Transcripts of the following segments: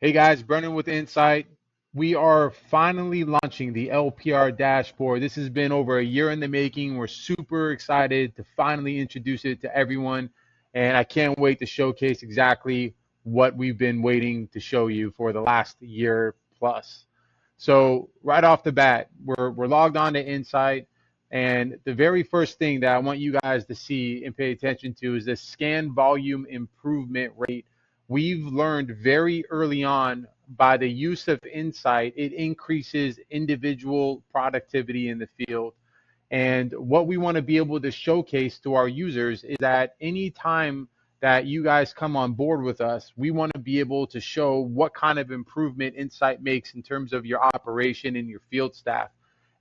Hey guys, Brennan with Insight. We are finally launching the LPR dashboard. This has been over a year in the making. We're super excited to finally introduce it to everyone, and I can't wait to showcase exactly what we've been waiting to show you for the last year plus. So right off the bat, we're logged on to Insight, and the very first thing that I want you guys to see and pay attention to is the scan volume improvement rate. We've learned very early on by the use of Insight, it increases individual productivity in the field. And what we want to be able to showcase to our users is that anytime that you guys come on board with us, we want to be able to show what kind of improvement Insight makes in terms of your operation and your field staff.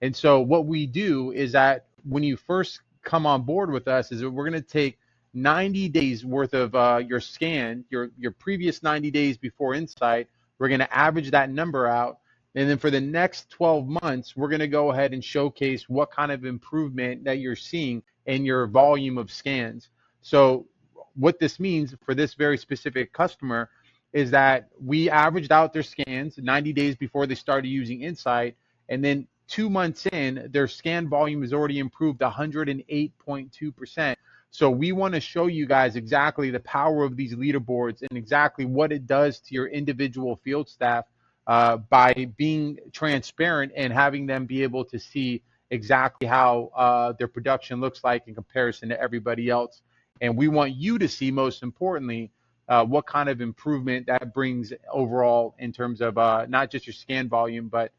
And so what we do is that when you first come on board with us is that we're going to take 90 days worth of your scan, your previous 90 days before Insight. We're going to average that number out. And then for the next 12 months, we're going to go ahead and showcase what kind of improvement that you're seeing in your volume of scans. So what this means for this very specific customer is that we averaged out their scans 90 days before they started using Insight. And then 2 months in, their scan volume has already improved 108.2%. So we want to show you guys exactly the power of these leaderboards and exactly what it does to your individual field staff by being transparent and having them be able to see exactly how their production looks like in comparison to everybody else. And we want you to see, most importantly, what kind of improvement that brings overall in terms of not just your scan volume, but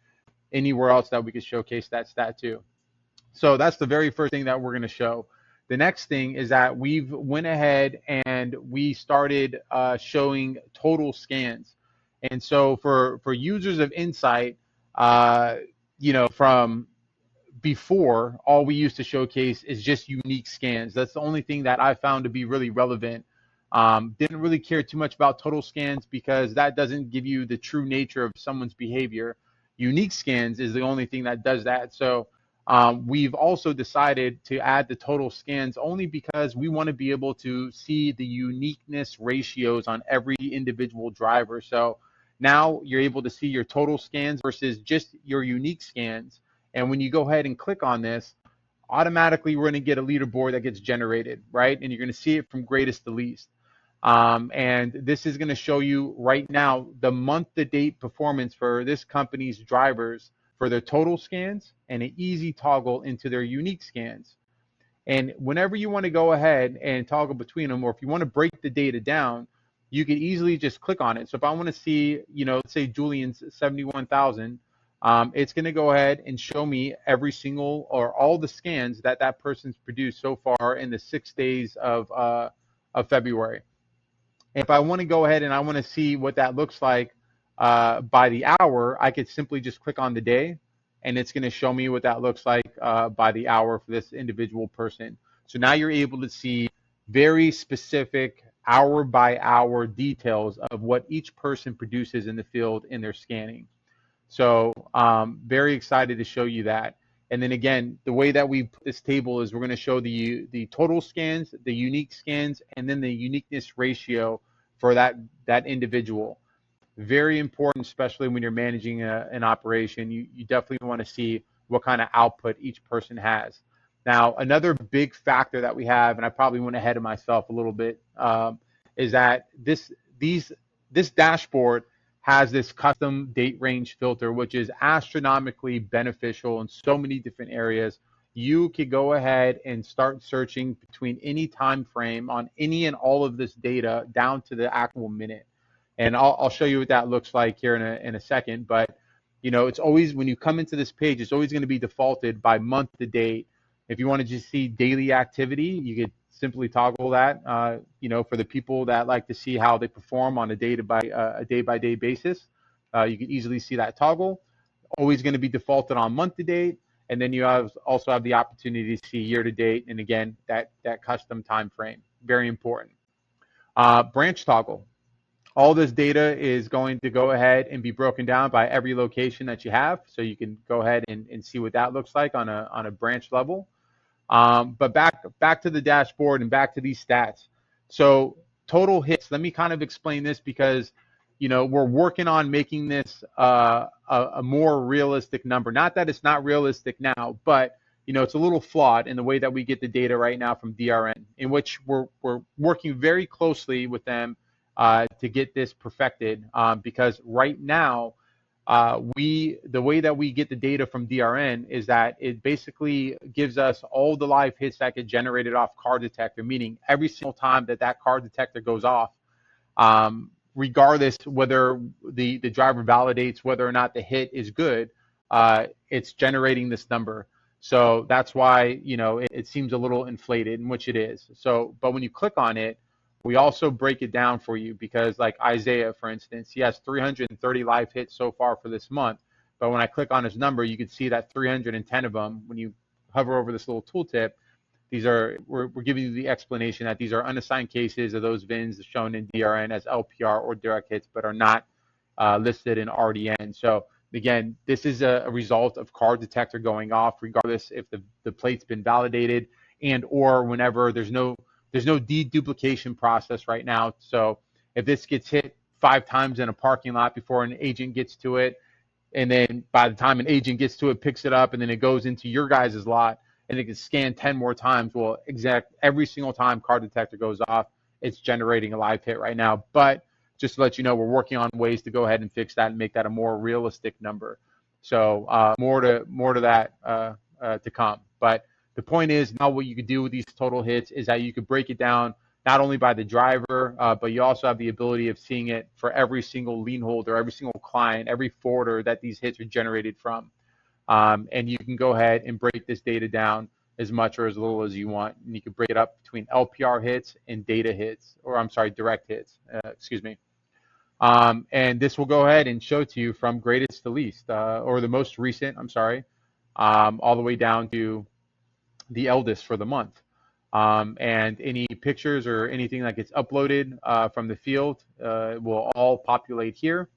anywhere else that we could showcase that stat too. So that's the very first thing that we're going to show. The next thing is that we've went ahead and we started showing total scans. And so for users of Insight, from before, all we used to showcase is just unique scans. That's the only thing that I found to be really relevant. Didn't really care too much about total scans because that doesn't give you the true nature of someone's behavior. Unique scans is the only thing that does that. So we've also decided to add the total scans only because we want to be able to see the uniqueness ratios on every individual driver. So now you're able to see your total scans versus just your unique scans. And when you go ahead and click on this, automatically we're going to get a leaderboard that gets generated, right? And you're going to see it from greatest to least. And this is going to show you right now the month-to-date performance for this company's drivers for their total scans and an easy toggle into their unique scans. And whenever you want to go ahead and toggle between them, or if you want to break the data down, you can easily just click on it. So if I want to see, let's say Julian's 71,000, it's going to go ahead and show me every single or all the scans that that person's produced so far in the 6 days of February. And if I want to go ahead and I want to see what that looks like by the hour, I could simply just click on the day, and it's going to show me what that looks like by the hour for this individual person. So now you're able to see very specific hour by hour details of what each person produces in the field in their scanning. So very excited to show you that. And then again, the way that we put this table is we're going to show the total scans, the unique scans, and then the uniqueness ratio for that individual. Very important, especially when you're managing an operation. You definitely want to see what kind of output each person has. Now, another big factor that we have, and I probably went ahead of myself a little bit, is that this dashboard has this custom date range filter, which is astronomically beneficial in so many different areas. You could go ahead and start searching between any time frame on any and all of this data down to the actual minute. And I'll show you what that looks like here in a second. But it's always, when you come into this page, it's always going to be defaulted by month to date. If you want to just see daily activity, you could simply toggle that. For the people that like to see how they perform on a day by day basis, you can easily see that toggle. Always going to be defaulted on month to date, and then you also have the opportunity to see year to date, and again that custom time frame. Very important. Branch toggle. All this data is going to go ahead and be broken down by every location that you have, so you can go ahead and see what that looks like on a branch level. But back to the dashboard and back to these stats. So total hits. Let me kind of explain this because we're working on making this a more realistic number. Not that it's not realistic now, but it's a little flawed in the way that we get the data right now from DRN, in which we're working very closely with them to get this perfected. Because right now, the way that we get the data from DRN is that it basically gives us all the live hits that get generated off car detector, meaning every single time that car detector goes off, regardless whether the driver validates whether or not the hit is good, it's generating this number. So that's why, it seems a little inflated, in which it is. So, but when you click on it, we also break it down for you, because like Isaiah, for instance, he has 330 live hits so far for this month. But when I click on his number, you can see that 310 of them, when you hover over this little tooltip, we're giving you the explanation that these are unassigned cases of those VINs shown in DRN as LPR or direct hits, but are not listed in RDN. So again, this is a result of car detector going off, regardless if the plate's been validated and or whenever there's no deduplication process right now. So if this gets hit 5 times in a parking lot before an agent gets to it, and then by the time an agent gets to it, picks it up, and then it goes into your guys' lot, and it can scan 10 more times. Well, every single time car detector goes off, it's generating a live hit right now. But just to let you know, we're working on ways to go ahead and fix that and make that a more realistic number. So more to that to come. But the point is, now what you could do with these total hits is that you could break it down not only by the driver, but you also have the ability of seeing it for every single lien holder, every single client, every forwarder that these hits are generated from. And you can go ahead and break this data down as much or as little as you want. And you can break it up between LPR hits and data hits, or I'm sorry, direct hits, excuse me. And this will go ahead and show to you from greatest to least, or the most recent, I'm sorry, all the way down to the eldest for the month. And any pictures or anything that gets uploaded from the field will all populate here.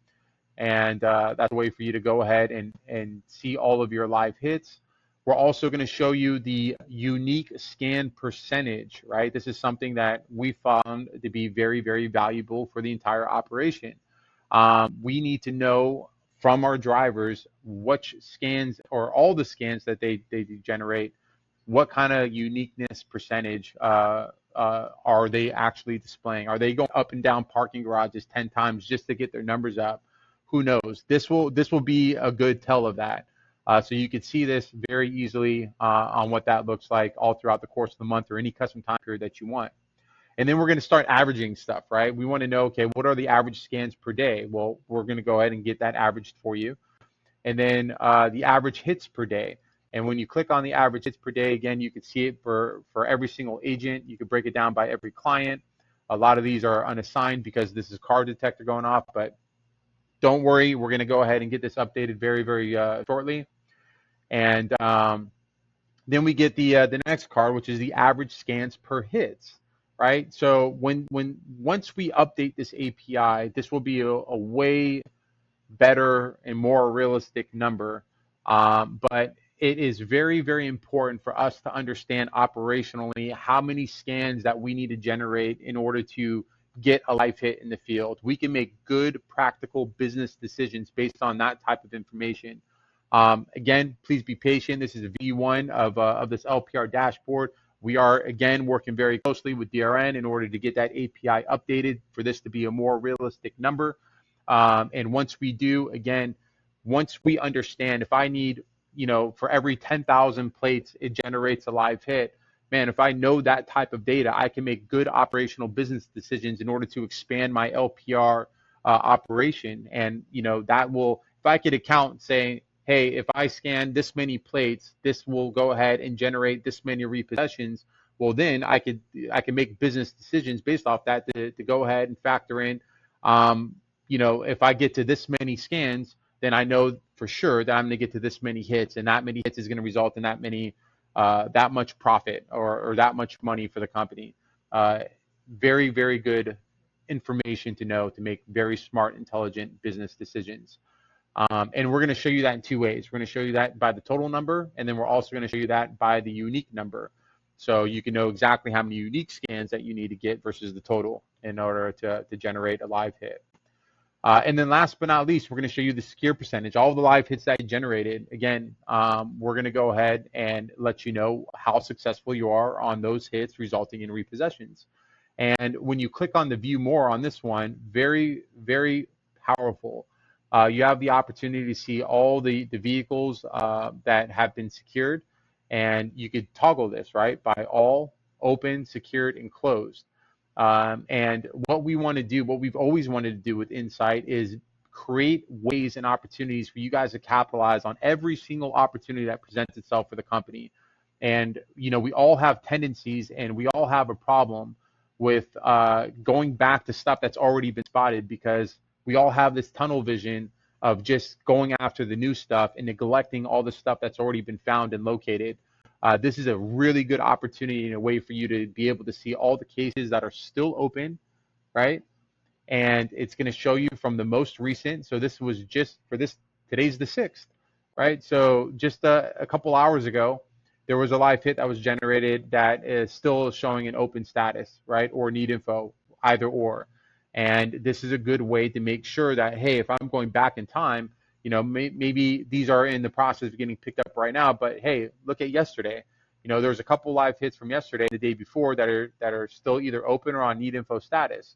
And that's a way for you to go ahead and see all of your live hits. We're also going to show you the unique scan percentage, right? This is something that we found to be very, very valuable for the entire operation. We need to know from our drivers which scans, or all the scans that they generate, what kind of uniqueness percentage are they actually displaying? Are they going up and down parking garages 10 times just to get their numbers up? Who knows? This will be a good tell of that. So you could see this very easily on what that looks like all throughout the course of the month, or any custom time period that you want. And then we're going to start averaging stuff, right? We want to know, okay, what are the average scans per day? Well, we're going to go ahead and get that averaged for you. And then the average hits per day. And when you click on the average hits per day, again, you can see it for every single agent. You could break it down by every client. A lot of these are unassigned because this is car detector going off, but don't worry, we're going to go ahead and get this updated very, very shortly. And then we get the next card, which is the average scans per hits, right? So once we update this API, this will be a way better and more realistic number. But it is very, very important for us to understand operationally how many scans that we need to generate in order to get a live hit in the field. We can make good, practical business decisions based on that type of information. Again, please be patient. This is a V1 of this LPR dashboard. We are, again, working very closely with DRN in order to get that API updated for this to be a more realistic number. And once we do, again, once we understand, if I need, for every 10,000 plates, it generates a live hit. Man, if I know that type of data, I can make good operational business decisions in order to expand my LPR operation. And, that will, if I could account saying, hey, if I scan this many plates, this will go ahead and generate this many repossessions. Well, then I can make business decisions based off that to go ahead and factor in, if I get to this many scans, then I know for sure that I'm going to get to this many hits, and that many hits is going to result in that much profit or that much money for the company. Very, very good information to know to make very smart, intelligent business decisions. And we're going to show you that in 2 ways. We're going to show you that by the total number, and then we're also going to show you that by the unique number. So you can know exactly how many unique scans that you need to get versus the total in order to generate a live hit. And then last but not least, we're going to show you the secure percentage, all of the live hits that you generated. Again, we're going to go ahead and let you know how successful you are on those hits resulting in repossessions. And when you click on the view more on this one, very, very powerful. You have the opportunity to see all the vehicles that have been secured, and you could toggle this, right, by all, open, secured, and closed. And what we want to do, what we've always wanted to do with Insightt is create ways and opportunities for you guys to capitalize on every single opportunity that presents itself for the company. And, we all have tendencies and we all have a problem with going back to stuff that's already been spotted, because we all have this tunnel vision of just going after the new stuff and neglecting all the stuff that's already been found and located. This is a really good opportunity and a way for you to be able to see all the cases that are still open, right? And it's going to show you from the most recent. So this was just for this, today's the 6th, right? So just a couple hours ago, there was a live hit that was generated that is still showing an open status, right? Or need info, either or. And this is a good way to make sure that, hey, if I'm going back in time, maybe these are in the process of getting picked up right now, but hey, look at yesterday. There's a couple live hits from yesterday, the day before, that are still either open or on need info status.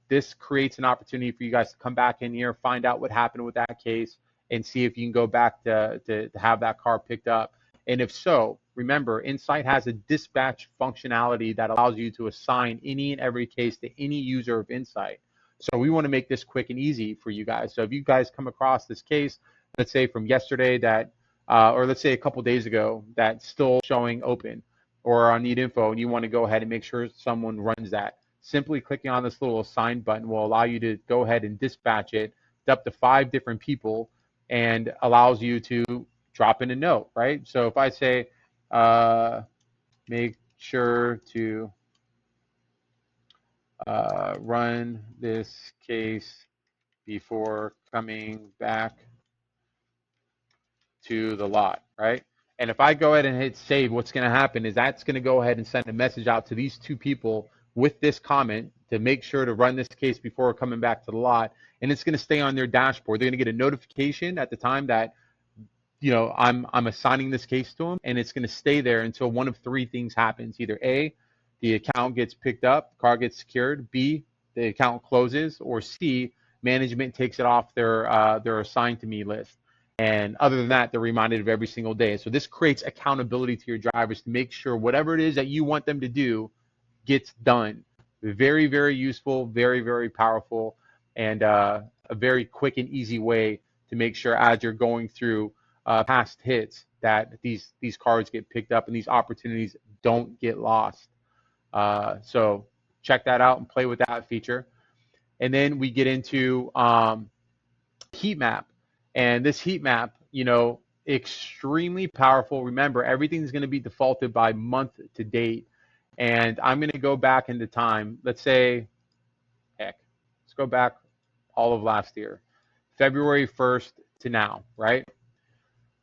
This creates an opportunity for you guys to come back in here, find out what happened with that case, and see if you can go back to have that car picked up. And if so, remember, Insightt has a dispatch functionality that allows you to assign any and every case to any user of Insightt. So we want to make this quick and easy for you guys. So if you guys come across this case, let's say from yesterday that, or let's say a couple days ago, that's still showing open or on need info, and you want to go ahead and make sure someone runs that, simply clicking on this little assign button will allow you to go ahead and dispatch it to up to 5 different people, and allows you to drop in a note, right? So if I say, make sure to run this case before coming back to the lot, right? And if I go ahead and hit save, what's going to happen is that's going to go ahead and send a message out to these 2 people with this comment to make sure to run this case before coming back to the lot. And it's going to stay on their dashboard. They're going to get a notification at the time that, I'm assigning this case to them, and it's going to stay there until one of 3 things happens. Either A, the account gets picked up, car gets secured, B, the account closes, or C, management takes it off their assigned to me list. And other than that, they're reminded of every single day. So this creates accountability to your drivers to make sure whatever it is that you want them to do gets done. Very, very useful, very, very powerful, and a very quick and easy way to make sure as you're going through past hits that these cards get picked up and these opportunities don't get lost. So check that out and play with that feature. And then we get into heat map. And this heat map, extremely powerful. Remember, everything's going to be defaulted by month to date. And I'm going to go back into time. Let's say, let's go back all of last year, February 1st to now, right?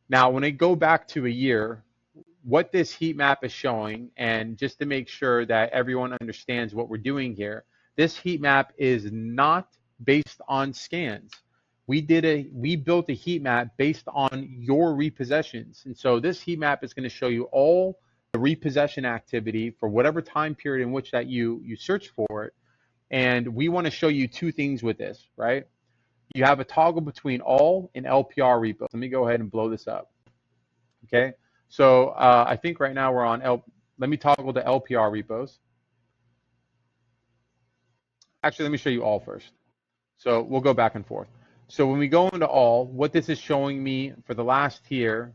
Now, when I go back to a year, what this heat map is showing, and just to make sure that everyone understands what we're doing here, this heat map is not based on scans. We built a heat map based on your repossessions. And so this heat map is going to show you all the repossession activity for whatever time period in which that you search for it. And we want to show you 2 things with this, right? You have a toggle between all and LPR repos. Let me go ahead and blow this up. Okay. So I think right now we're on let me toggle to LPR repos. Actually, let me show you all first. So we'll go back and forth. So when we go into all, what this is showing me for the last year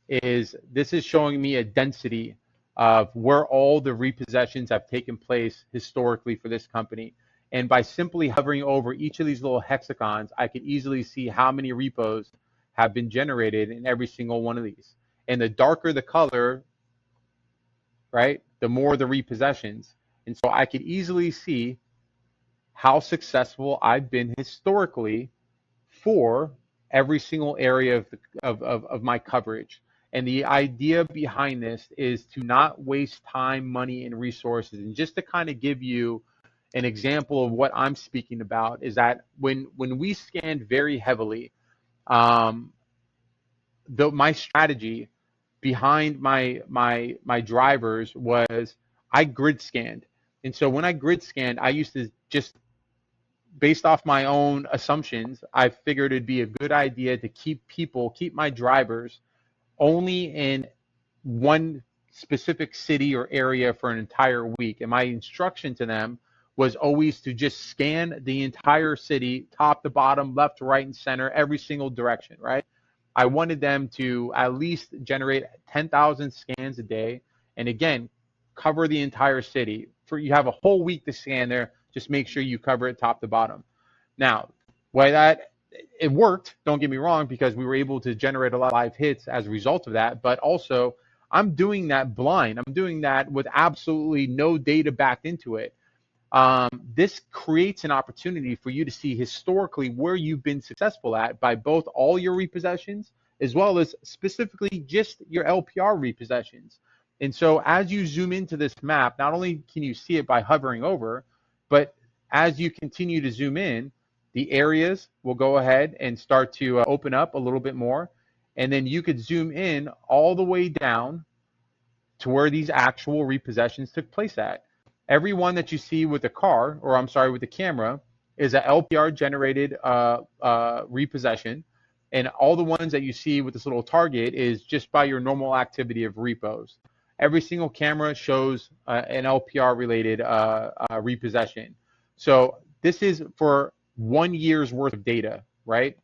is this is showing me a density of where all the repossessions have taken place historically for this company. And by simply hovering over each of these little hexagons, I could easily see how many repos have been generated in every single one of these. And the darker the color, right, the more the repossessions. And so I could easily see how successful I've been historically for every single area of my coverage. And the idea behind this is to not waste time, money, and resources, and just to kind of give you an example of what I'm speaking about is that when we scanned very heavily, um, my strategy behind my drivers was I grid scanned. And so when I grid scanned, I used to just, based off my own assumptions, I figured it'd be a good idea to keep my drivers only in one specific city or area for an entire week. And my instruction to them was always to just scan the entire city, top to bottom, left, right, and center, every single direction, right? I wanted them to at least generate 10,000 scans a day. And again, cover the entire city. You have a whole week to scan there. Just make sure you cover it top to bottom. Now, why that it worked, don't get me wrong, because we were able to generate a lot of live hits as a result of that. But also, I'm doing that blind. I'm doing that with absolutely no data backed into it. This creates an opportunity for you to see historically where you've been successful at by both all your repossessions as well as specifically just your LPR repossessions. And so as you zoom into this map, not only can you see it by hovering over, but as you continue to zoom in, the areas will go ahead and start to open up a little bit more. And then you could zoom in all the way down to where these actual repossessions took place at. Every one that you see with the car, or I'm sorry, with the camera, is a LPR generated repossession. And all the ones that you see with this little target is just by your normal activity of repos. Every single camera shows an LPR related repossession. So this is for 1 year's worth of data, right?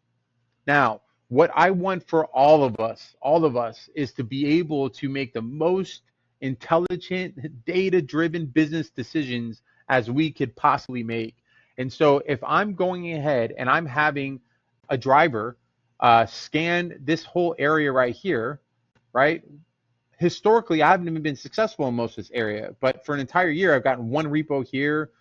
Now, what I want for all of us is to be able to make the most intelligent, data-driven business decisions as we could possibly make. And so if I'm going ahead and I'm having a driver scan this whole area right here, right? Historically, I haven't even been successful in most of this area, but for an entire year, I've gotten one repo here,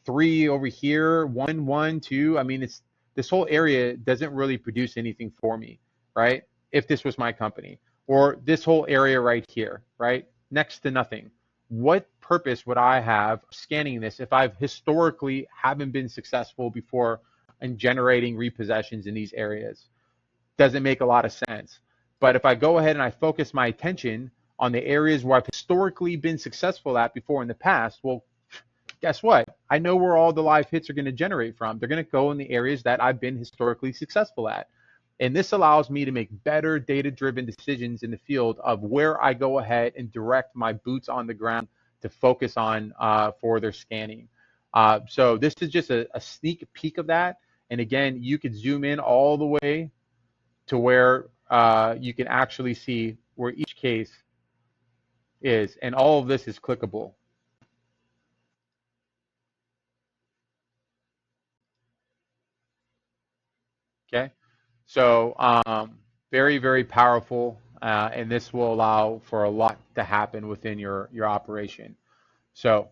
three over here, one, two. I mean, this whole area doesn't really produce anything for me, right? If this was my company, or this whole area right here, right? Next to nothing. What purpose would I have scanning this if I've historically haven't been successful before in generating repossessions in these areas? Doesn't make a lot of sense. But if I go ahead and I focus my attention on the areas where I've historically been successful at before in the past, well, guess what? I know where all the live hits are going to generate from. They're going to go in the areas that I've been historically successful at. And this allows me to make better data-driven decisions in the field of where I go ahead and direct my boots on the ground to focus on for their scanning. So this is just a sneak peek of that. And again, you could zoom in all the way to where you can actually see where each case is. And all of this is clickable. Okay. So very, very powerful, and this will allow for a lot to happen within your operation. So,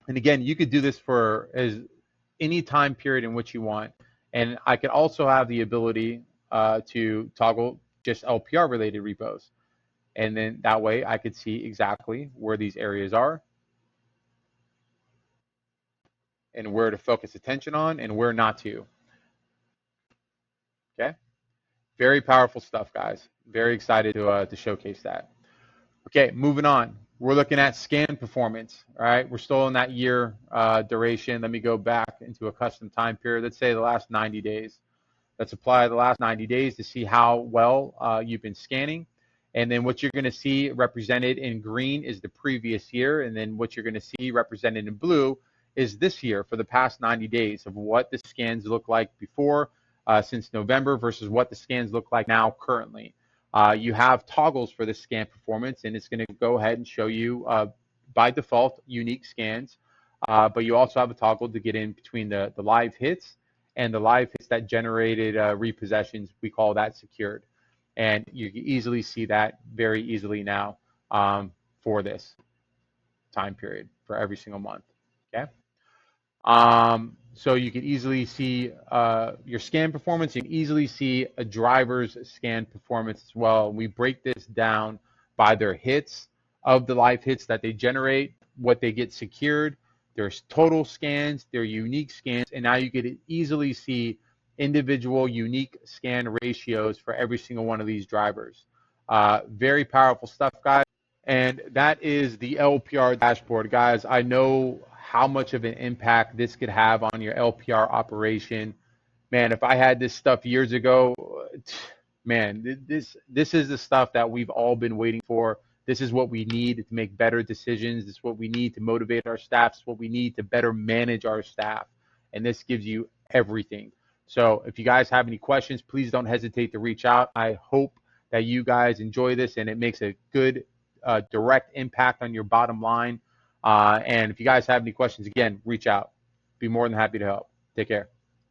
and again, you could do this for any time period in which you want. And I could also have the ability to toggle just LPR related repos. And then that way I could see exactly where these areas are and where to focus attention on and where not to. Okay. Very powerful stuff, guys. Very excited to showcase that. Okay, moving on. We're looking at scan performance. All right, we're still in that year duration. Let me go back into a custom time period. Let's say the last 90 days. Let's apply the last 90 days to see how well you've been scanning. And then what you're going to see represented in green is the previous year. And then what you're going to see represented in blue is this year for the past 90 days of what the scans look like before since November versus what the scans look like now currently. You have toggles for the scan performance, and it's going to go ahead and show you by default unique scans, but you also have a toggle to get in between the live hits and the live hits that generated repossessions. We call that secured, and you can easily see that very easily now for this time period for every single month. Okay. So you can easily see your scan performance. You can easily see a driver's scan performance as well. We break this down by their hits of the live hits that they generate, what they get secured, There's total scans, there are unique scans, and now you can easily see individual unique scan ratios for every single one of these drivers. Very powerful stuff, guys. And that is the LPR dashboard, guys. I know how much of an impact this could have on your LPR operation. Man, if I had this stuff years ago, man, this is the stuff that we've all been waiting for. This is what we need to make better decisions. This is what we need to motivate our staff. This is what we need to better manage our staff. And this gives you everything. So if you guys have any questions, please don't hesitate to reach out. I hope that you guys enjoy this and it makes a good direct impact on your bottom line. And if you guys have any questions, again, reach out. Be more than happy to help. Take care.